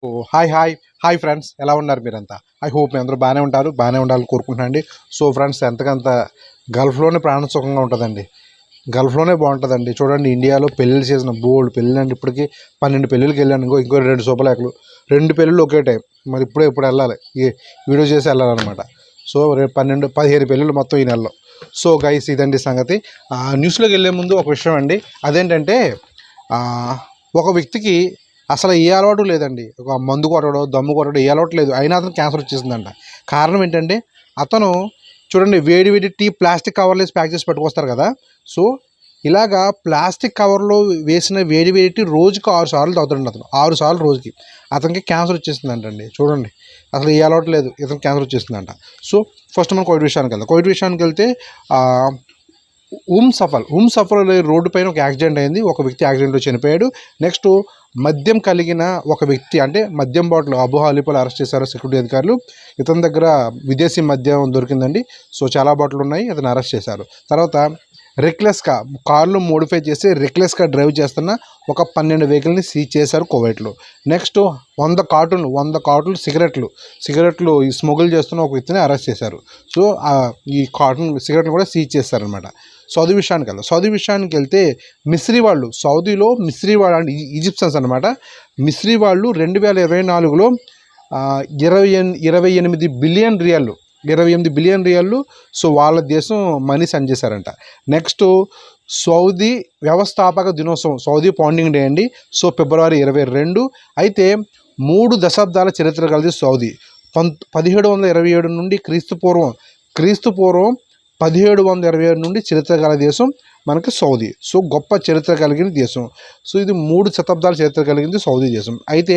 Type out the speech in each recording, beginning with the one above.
ఓ hi friends, ఎలా ఉన్నారు మీరంతా? ఐ హోప్ మీ అందరూ బాగానే ఉండాలని కోరుకుంటున్నానండి. సో ఫ్రెండ్స్, ఎంతకంత గల్ఫ్లోనే ప్రాణ సుఖంగా ఉంటుందండి. గల్ఫ్లోనే బాగుంటుందండి. చూడండి, ఇండియాలో పెళ్ళిళ్ళు సీజన్ బోల్డ్ పెళ్ళి అండి. ఇప్పటికి 12 పెళ్ళిళ్ళకి వెళ్ళాను. ఇంకో 2 శుభలేఖలు, 2 పెళ్ళిళ్ళు ఒకే టైం. మరి ఇప్పుడు వెళ్ళాలి, ఈ వీడియో చేసి వెళ్ళాలన్నమాట. సో రేపు 15 పెళ్ళిళ్ళు మొత్తం ఈ నెలలో. సో గైస్, ఇదండి సంగతి. న్యూస్లోకి వెళ్ళే ముందు ఒక విషయం అండి. అదేంటంటే ఒక వ్యక్తికి అసలు ఏ అలవాటు లేదండి. ఒక మందు కొట్టడం, దమ్ము కొట్టడం ఏ అలవాటు లేదు. అయినా అతను క్యాన్సర్ వచ్చేసిందంట. కారణం ఏంటంటే, అతను చూడండి, వేడి టీ ప్లాస్టిక్ కవర్లో వేసి ప్యాక్ చేసి పెట్టుకొస్తారు కదా. సో ఇలాగా ప్లాస్టిక్ కవర్లో వేసిన వేడి టీ రోజుకి 6 సార్లు తాగుతాడండి అతను. 6 సార్లు రోజుకి. అతనికి క్యాన్సర్ వచ్చేసిందంటండి. చూడండి, అసలు ఏ అలవాటు లేదు, ఇతనికి క్యాన్సర్ వచ్చేసిందంట. సో ఫస్ట్ మనం కోవిడ్ విషయానికి వెళ్తే ఉమ్ సఫర్ రోడ్డు పైన ఒక యాక్సిడెంట్ అయింది. ఒక వ్యక్తి యాక్సిడెంట్లో చనిపోయాడు. నెక్స్ట్ మద్యం కలిగిన ఒక వ్యక్తి, అంటే మద్యం బాటిల్ అబు హాలిపోలు అరెస్ట్ చేశారు సెక్యూరిటీ అధికారులు. ఇతని దగ్గర విదేశీ మద్యం దొరికిందండి. సో చాలా బాటిల్ ఉన్నాయి, అతను అరెస్ట్ చేశారు. తర్వాత రెక్లెస్గా కార్లు మోడిఫై చేసి రెక్లెస్గా డ్రైవ్ చేస్తున్న ఒక 12 వెహికల్ని సీజ్ చేశారు కువైట్లో. నెక్స్ట్ 100 కార్టూన్లు సిగరెట్లు ఈ స్మగుల్ చేస్తున్న ఒక వ్యక్తిని అరెస్ట్ చేశారు. సో ఈ సిగరెట్లు కూడా సీజ్ చేశారనమాట. సౌదీ విషయానికి వెళ్తే సౌదీలో మిస్రీ వాళ్ళు అంటే ఈజిప్షియన్స్ అనమాట. మిస్రీ వాళ్ళు 2024లో 28 బిలియన్ రియాళ్ళు సో వాళ్ళ దేశం మనీ సెండ్ చేశారంట. నెక్స్ట్ సౌదీ వ్యవస్థాపక దినోత్సవం, సౌదీ ఫౌండింగ్ డే అండి. So February 22. అయితే 3 దశాబ్దాల చరిత్ర కలిగి సౌదీ 1727 నుండి క్రీస్తుపూర్వం 1727 నుండి చరిత్ర గల దేశం మనకి సౌదీ. సో గొప్ప చరిత్ర కలిగిన దేశం. సో ఇది 3 శతాబ్దాల చరిత్ర కలిగింది సౌదీ దేశం. అయితే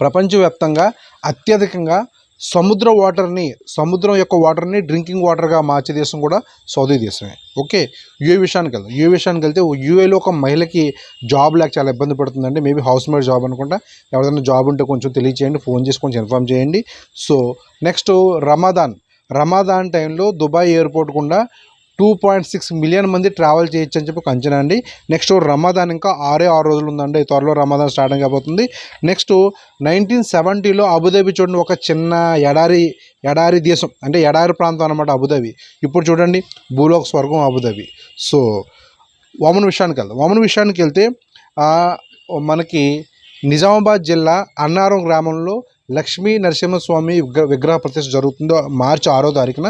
ప్రపంచవ్యాప్తంగా అత్యధికంగా సముద్రం యొక్క వాటర్ని డ్రింకింగ్ వాటర్గా మార్చే దేశం కూడా సౌదీ దేశమే. ఓకే, యూఏ విషయానికి వెళ్తే యూఏలో ఒక మహిళకి జాబ్ లేక చాలా ఇబ్బంది పడుతుందండి. మేబీ హౌస్ మేడ్ జాబ్ అనుకుంటా. ఎవరైనా జాబ్ ఉంటే కొంచెం తెలియచేయండి, ఫోన్ చేసి కొంచెం ఇన్ఫామ్ చేయండి. సో నెక్స్ట్ రమాదాన్ టైంలో దుబాయ్ ఎయిర్పోర్ట్ గుండా 2.6 మిలియన్ మంది ట్రావెల్ చేయొచ్చు అని చెప్పి ఒక అంచనా అండి. నెక్స్ట్ రమదాన్ ఇంకా 6 రోజులు ఉందండి. త్వరలో రమదాన్ స్టార్టింగ్ అయిపోతుంది. నెక్స్ట్ 1970లో అబుదాబి చూడండి, ఒక చిన్న ఎడారి దేశం, అంటే ఎడారి ప్రాంతం అనమాట అబుదాబి. ఇప్పుడు చూడండి, భూలోక స్వర్గం అబుదాబి. సో ఓమన్ విషయానికి వెళ్తే మనకి నిజామాబాద్ జిల్లా అన్నారం గ్రామంలో లక్ష్మీ నరసింహస్వామి విగ్రహ ప్రతిష్ఠ జరుగుతుందో మార్చి 6వ తారీఖున.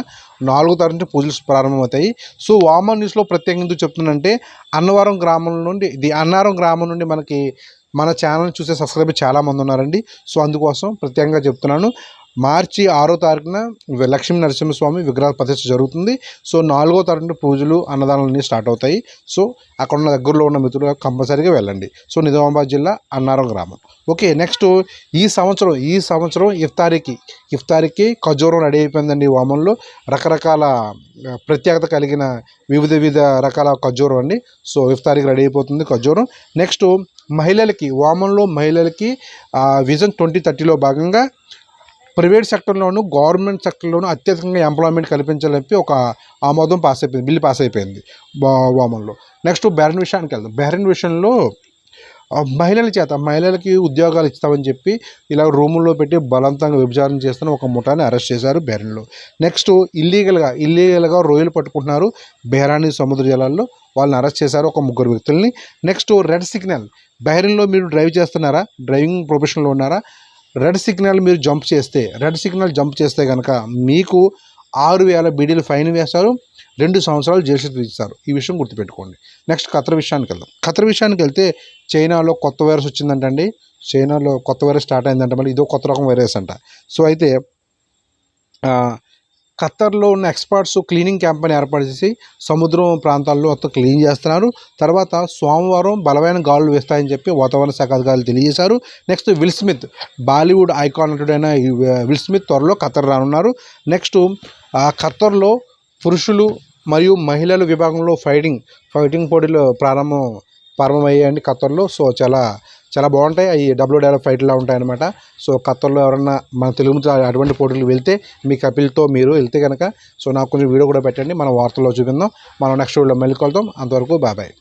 4వ తారీఖు నుంచి పూజలు ప్రారంభమవుతాయి. సో వామన్ న్యూస్లో ప్రత్యేకంగా ఎందుకు చెప్తుందంటే, అన్నారం గ్రామం నుండి మనకి మన ఛానల్ చూసే సబ్స్క్రైబర్ చాలామంది ఉన్నారండి. సో అందుకోసం ప్రత్యేకంగా చెప్తున్నాను. మార్చి 6వ తారీఖున లక్ష్మీ నరసింహస్వామి విగ్రహ ప్రతిష్ఠ జరుగుతుంది. సో 4వ తారీఖున పూజలు అన్నదానాలన్నీ స్టార్ట్ అవుతాయి. సో అక్కడ ఉన్న దగ్గరలో ఉన్న మిత్రులు కంపల్సరీగా వెళ్ళండి. సో నిజామాబాద్ జిల్లా అన్నారం గ్రామం. ఓకే, నెక్స్ట్ ఈ సంవత్సరం ఇఫ్తారీకి ఖజూరం రెడీ అయిపోయిందండి. వామన్లో రకరకాల ప్రత్యేకత కలిగిన వివిధ రకాల ఖజూరం అండి. సో ఇఫ్తారీకి రెడీ అయిపోతుంది ఖజూరం. నెక్స్ట్ వామన్లో మహిళలకి విజన్ 2030లో భాగంగా ప్రైవేట్ సెక్టర్లోను గవర్నమెంట్ సెక్టర్లోను అత్యధికంగా ఎంప్లాయ్మెంట్ కల్పించాలని చెప్పి ఒక బిల్లు పాస్ అయిపోయింది వామన్లో. నెక్స్ట్ బహ్రెయిన్ విషయంలో మహిళలకి ఉద్యోగాలు ఇస్తామని చెప్పి ఇలా రూముల్లో పెట్టి బలవంతంగా వ్యభిచారం చేస్తున్న ఒక ముఠాని అరెస్ట్ చేశారు బహ్రెయిన్లో. నెక్స్ట్ ఇల్లీగల్గా రొయ్యలు పట్టుకుంటున్నారు బెహ్రానీ సముద్ర జలాల్లో, వాళ్ళని అరెస్ట్ చేశారు ఒక 3 వ్యక్తుల్ని. నెక్స్ట్ రెడ్ సిగ్నల్, బహ్రెయిన్లో మీరు డ్రైవింగ్ ప్రొఫెషన్లో ఉన్నారా? రెడ్ సిగ్నల్ జంప్ చేస్తే కనుక మీకు 6,000 బీడీలు ఫైన్ వేస్తారు, 2 సంవత్సరాలు జైలు శిక్ష విధిస్తారు. ఈ విషయం గుర్తుపెట్టుకోండి. నెక్స్ట్ ఖత్తర్ విషయానికి వెళ్తే చైనాలో కొత్త వైరస్ వచ్చిందంటండి. చైనాలో కొత్త వైరస్ స్టార్ట్ అయిందంట. మళ్ళీ ఇదో కొత్త రకం వైరస్ అంట. సో అయితే ఖత్తర్లో ఉన్న ఎక్స్పర్ట్స్ క్లీనింగ్ క్యాంపెయిన్ ఏర్పాటు చేసి సముద్రం ప్రాంతాల్లో మొత్తం క్లీన్ చేస్తున్నారు. తర్వాత సోమవారం బలమైన గాలులు వేస్తాయని చెప్పి వాతావరణ శాఖ అధికారులు తెలియజేశారు. Next Will Smith, Bollywood icon నటుడైన విల్ స్మిత్ త్వరలో ఖత్తర్ రానున్నారు. నెక్స్ట్ ఖత్తర్లో పురుషులు మరియు మహిళల విభాగంలో ఫైటింగ్ పోటీలు ప్రారంభమయ్యాయండి ఖత్తర్లో. సో చాలా బాగుంటాయి. అవి డబ్ల్యూడబ్ల్యూఎఫ్ ఫైట్లా ఉంటాయన్నమాట. సో ఖత్తర్లో ఎవరన్నా మన తెలుగు అటువంటి పోటీలు వెళ్తే మీ కపిల్తో మీరు వెళ్తే కనుక సో నాకు కొంచెం వీడియో కూడా పెట్టండి, మన వార్తల్లో చూపిందాం. మనం నెక్స్ట్ వీడియోలో మళ్ళీ కలుద్దాం. అంతవరకు బాయ్.